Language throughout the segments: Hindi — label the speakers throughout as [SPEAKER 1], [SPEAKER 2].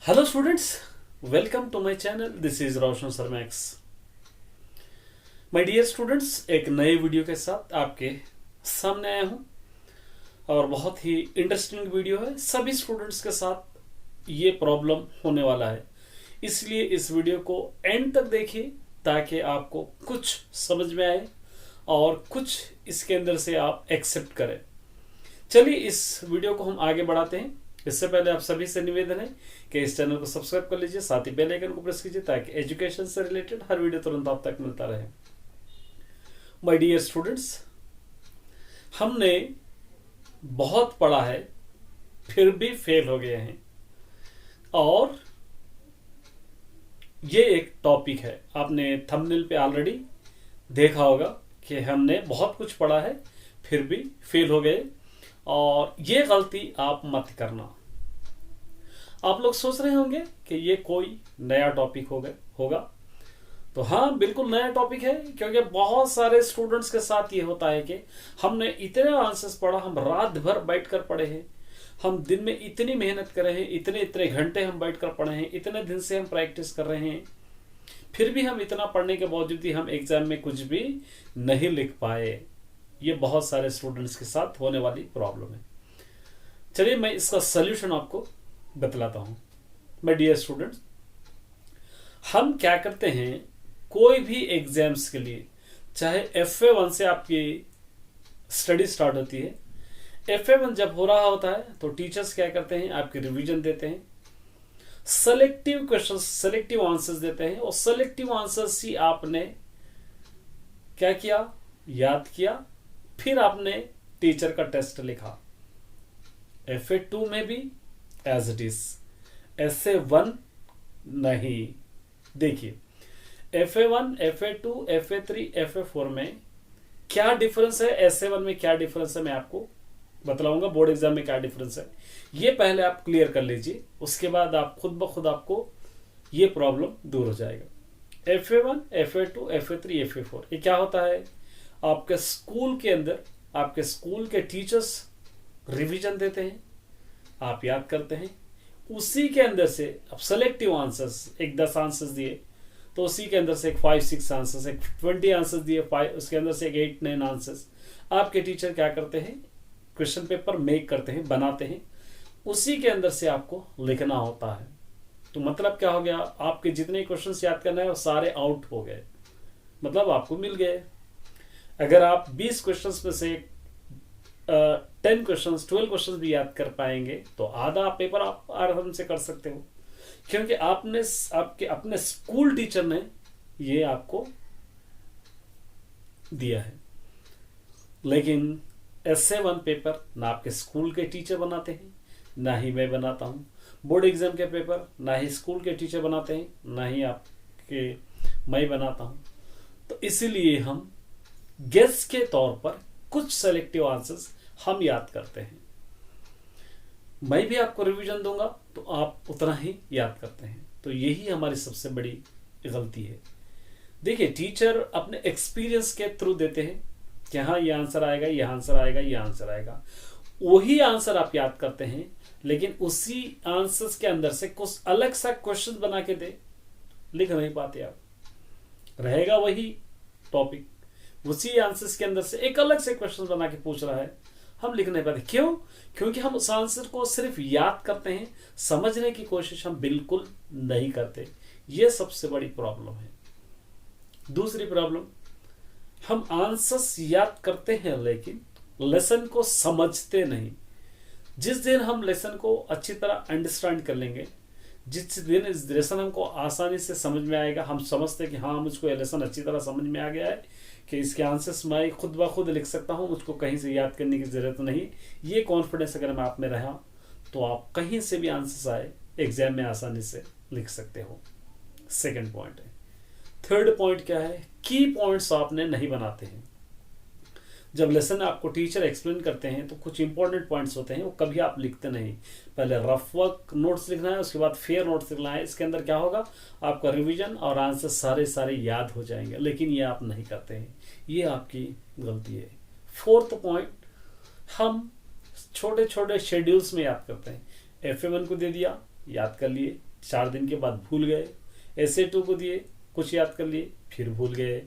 [SPEAKER 1] Hello students, welcome to my channel. This is Roshan शर्मैक्स। माय डियर स्टूडेंट्स, एक नए वीडियो के साथ आपके सामने आया हूं और बहुत ही इंटरेस्टिंग वीडियो है। सभी स्टूडेंट्स के साथ ये प्रॉब्लम होने वाला है, इसलिए इस वीडियो को एंड तक देखिए ताकि आपको कुछ समझ में आए और कुछ इसके अंदर से आप एक्सेप्ट करें। चलिए इस वीडियो को हम आगे बढ़ाते हैं। इससे पहले आप सभी से निवेदन है कि इस चैनल को सब्सक्राइब कर लीजिए, साथ ही बेल आइकन को प्रेस कीजिए ताकि एजुकेशन से रिलेटेड हर वीडियो तुरंत आप तक मिलता रहे। माय डियर स्टूडेंट्स, हमने बहुत पढ़ा है फिर भी फेल हो गए हैं, और ये एक टॉपिक है। आपने थंबनेल पे ऑलरेडी देखा होगा कि हमने बहुत कुछ पढ़ा है फिर भी फेल हो गए, और ये गलती आप मत करना। आप लोग सोच रहे होंगे कि ये कोई नया टॉपिक होगा। तो हाँ, बिल्कुल नया टॉपिक है, क्योंकि बहुत सारे स्टूडेंट्स के साथ ये होता है कि हमने इतने आंसर्स पढ़ा, हम रात भर बैठकर पढ़े हैं, हम दिन में इतनी मेहनत कर रहे हैं, इतने इतने घंटे हम बैठकर पढ़े हैं, इतने दिन से हम प्रैक्टिस कर रहे हैं, फिर भी हम इतना पढ़ने के बावजूद ही हम एग्जाम में कुछ भी नहीं लिख पाए। ये बहुत सारे स्टूडेंट्स के साथ होने वाली प्रॉब्लम है। चलिए मैं इसका सल्यूशन आपको बतलाता हूं। माय डियर स्टूडेंट्स, हम क्या करते हैं, कोई भी एग्जाम्स के लिए, चाहे FA1 से आपकी स्टडी स्टार्ट होती है, FA1 जब हो रहा होता है तो टीचर्स क्या करते हैं, आपके रिवीजन देते हैं, सेलेक्टिव क्वेश्चंस, सेलेक्टिव आंसर्स देते हैं, और सेलेक्टिव आंसर्स ही आपने क्या किया, याद किया, फिर आपने टीचर का टेस्ट लिखा। FA2 में भी एज इट इज, SA1 नहीं। देखिए FA1, FA2, FA3, FA4 में क्या डिफरेंस है, SA1 में क्या डिफरेंस है मैं आपको बतलाऊंगा, बोर्ड एग्जाम में क्या डिफरेंस है ये पहले आप क्लियर कर लीजिए, उसके बाद आप खुद ब खुद आपको ये प्रॉब्लम दूर हो जाएगा। FA1, FA2, FA3, FA4 ये क्या होता है, आपके स्कूल के अंदर आपके स्कूल के टीचर्स रिवीजन देते हैं, आप याद करते हैं, उसी के अंदर से अब सेलेक्टिव आंसर्स, एक 10 आंसर्स दिए तो उसी के अंदर से एक 5-6 आंसर्स, एक 20 आंसर्स दिए, उसके अंदर से एक 8-9 आंसर्स आपके टीचर क्या करते हैं, क्वेश्चन पेपर मेक करते हैं, बनाते हैं, उसी के अंदर से आपको लिखना होता है। तो मतलब क्या हो गया, आपके जितने क्वेश्चंस याद करना है वो सारे आउट हो गए, मतलब आपको मिल गए। अगर आप 20 क्वेश्चंस में से 10 क्वेश्चंस, 12 क्वेश्चंस भी याद कर पाएंगे तो आधा पेपर आप आराम से कर सकते हो, क्योंकि आपके अपने स्कूल टीचर ने ये आपको दिया है। लेकिन SA1 पेपर ना आपके स्कूल के टीचर बनाते हैं, ना ही मैं बनाता हूं। बोर्ड एग्जाम के पेपर ना ही स्कूल के टीचर बनाते हैं, ना ही आपके मैं बनाता हूं। तो इसीलिए हम गेस के तौर पर कुछ सेलेक्टिव आंसर्स हम याद करते हैं। मैं भी आपको रिवीजन दूंगा तो आप उतना ही याद करते हैं, तो यही हमारी सबसे बड़ी गलती है। देखिए, टीचर अपने एक्सपीरियंस के थ्रू देते हैं कि हाँ ये आंसर आएगा, ये आंसर आएगा, ये आंसर आएगा, वही आंसर आप याद करते हैं, लेकिन उसी आंसर्स के अंदर से कुछ अलग सा क्वेश्चन बना के दे, लिख नहीं पाते आप, रहेगा वही टॉपिक, उसी आंसर्स के अंदर से एक अलग से क्वेश्चन बना के पूछ रहा है, हम लिख नहीं पाते। क्यों? क्योंकि हम उस आंसर को सिर्फ याद करते हैं, समझने की कोशिश हम बिल्कुल नहीं करते। यह सबसे बड़ी प्रॉब्लम है। दूसरी प्रॉब्लम, हम आंसर्स याद करते हैं लेकिन लेसन को समझते नहीं। जिस दिन हम लेसन को अच्छी तरह अंडरस्टैंड कर लेंगे, जिस दिन इस लेसन हमको आसानी से समझ में आएगा, हम समझते हैं कि हाँ मुझको ये लेसन अच्छी तरह समझ में आ गया है, कि इसके आंसर्स मैं खुद ब खुद लिख सकता हूँ, मुझको कहीं से याद करने की ज़रूरत नहीं, ये कॉन्फिडेंस अगर मैं आप में रहा तो आप कहीं से भी आंसर्स आए एग्जाम में आसानी से लिख सकते हो। सेकंड पॉइंट है। थर्ड पॉइंट क्या है, की पॉइंट्स आपने नहीं बनाते हैं। जब लेसन आपको टीचर एक्सप्लेन करते हैं तो कुछ इंपॉर्टेंट पॉइंट्स होते हैं, वो कभी आप लिखते नहीं। पहले रफ वर्क नोट्स लिखना है, उसके बाद फेयर नोट्स लिखना है। इसके अंदर क्या होगा, आपका रिवीजन और आंसर सारे याद हो जाएंगे, लेकिन ये आप नहीं करते हैं, ये आपकी गलती है। फोर्थ पॉइंट, हम छोटे छोटे शेड्यूल्स में याद करते हैं। FA1 को दे दिया, याद कर लिए, 4 दिन के बाद भूल गए। SA2 को दिए, कुछ याद कर लिए, फिर भूल गए।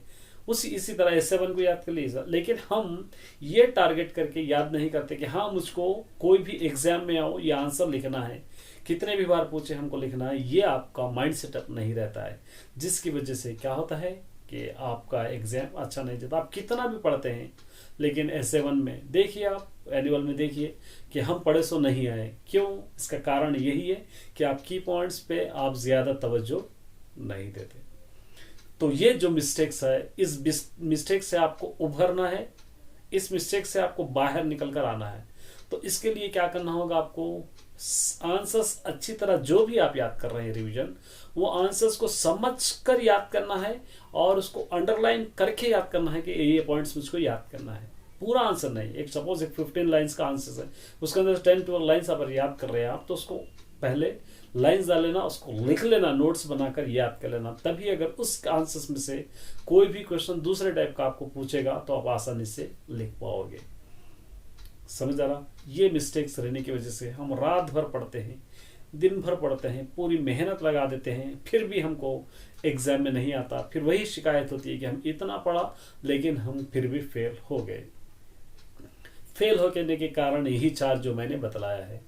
[SPEAKER 1] इसी तरह S7 को याद कर लिए। लेकिन हम ये टारगेट करके याद नहीं करते कि हाँ मुझको कोई भी एग्जाम में आओ ये आंसर लिखना है, कितने भी बार पूछे हमको लिखना है। ये आपका माइंड सेटअप नहीं रहता है, जिसकी वजह से क्या होता है कि आपका एग्जाम अच्छा नहीं जाता। आप कितना भी पढ़ते हैं, लेकिन S7 में देखिए, आप एनुअल में देखिए कि हम पढ़े सो नहीं आए। क्यों? इसका कारण यही है कि आप की पॉइंट्स पे आप ज्यादा तवज्जो नहीं देते। तो ये जो मिस्टेक्स है, इस मिस्टेक से आपको उभरना है, इस मिस्टेक से आपको बाहर निकल कर आना है। तो इसके लिए क्या करना होगा, आपको आंसर्स अच्छी तरह जो भी आप याद कर रहे हैं रिवीजन, वो आंसर्स को समझ कर याद करना है और उसको अंडरलाइन करके याद करना है कि ये पॉइंट्स मुझको याद करना है। पूरा आंसर नहीं, एक सपोज एक 15 लाइंस का आंसर है, उसके अंदर 10-12 लाइंस अगर याद कर रहे हैं आप, तो उसको पहले लाइंस डाल लेना, उसको लिख लेना, नोट्स बनाकर याद कर लेना। तभी अगर उस आंसर्स में से कोई भी क्वेश्चन दूसरे टाइप का आपको पूछेगा तो आप आसानी से लिख पाओगे। समझ आ रहा? ये मिस्टेक्स रहने की वजह से हम रात भर पढ़ते हैं, दिन भर पढ़ते हैं, पूरी मेहनत लगा देते हैं, फिर भी हमको एग्जाम में नहीं आता। फिर वही शिकायत होती है कि हम इतना पढ़ा लेकिन हम फिर भी फेल हो गए। फेल होने के कारण यही 4 जो मैंने बतलाया है।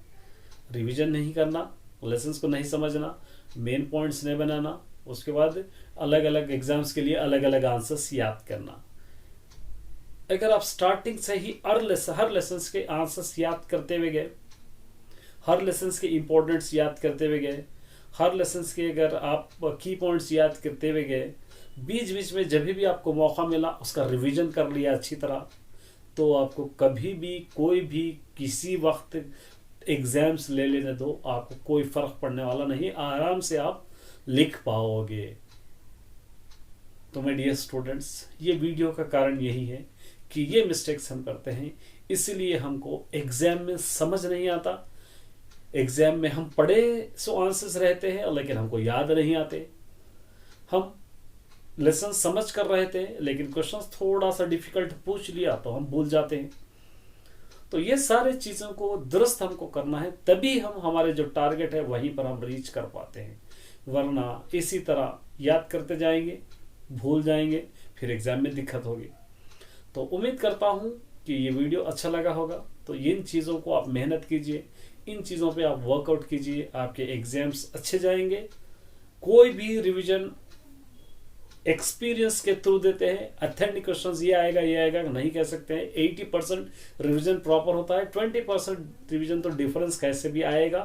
[SPEAKER 1] रिवीजन नहीं करना, लेसन्स को नहीं समझना, मेन पॉइंट्स नहीं बनाना, उसके बाद अलग अलग एग्जाम्स के लिए अलग अलग आंसर्स याद करना। अगर आप स्टार्टिंग से ही हर लेसन्स के आंसर्स याद करते हुए गए, हर लेसन्स के इंपॉर्टेंट्स याद करते हुए गए, हर लेसन्स के अगर आप की पॉइंट्स याद करते हुए गए, बीच बीच में जब भी आपको मौका मिला उसका रिवीजन कर लिया अच्छी तरह, तो आपको कभी भी कोई भी किसी वक्त एग्जाम्स ले लेने दो, आपको कोई फर्क पड़ने वाला नहीं, आराम से आप लिख पाओगे। तो मेरे डियर स्टूडेंट्स, ये वीडियो का कारण यही है कि ये मिस्टेक्स हम करते हैं, इसलिए हमको एग्जाम में समझ नहीं आता। एग्जाम में हम पढ़े सो आंसर्स रहते हैं लेकिन हमको याद नहीं आते। हम लेसन समझ कर रहे थे लेकिन क्वेश्चंस थोड़ा सा डिफिकल्ट पूछ लिया तो हम भूल जाते हैं। तो ये सारे चीज़ों को दुरुस्त हमको करना है, तभी हम हमारे जो टारगेट है वहीं पर हम रीच कर पाते हैं। वरना इसी तरह याद करते जाएंगे, भूल जाएंगे, फिर एग्जाम में दिक्कत होगी। तो उम्मीद करता हूँ कि ये वीडियो अच्छा लगा होगा। तो इन चीज़ों को आप मेहनत कीजिए, इन चीज़ों पे आप वर्कआउट कीजिए, आपके एग्जाम्स अच्छे जाएंगे। कोई भी रिवीजन एक्सपीरियंस के थ्रू देते हैं, अथेंटिक क्वेश्चंस ये आएगा नहीं कह सकते हैं। 80% रिवीजन प्रॉपर होता है, 20% रिवीजन तो डिफरेंस कैसे भी आएगा।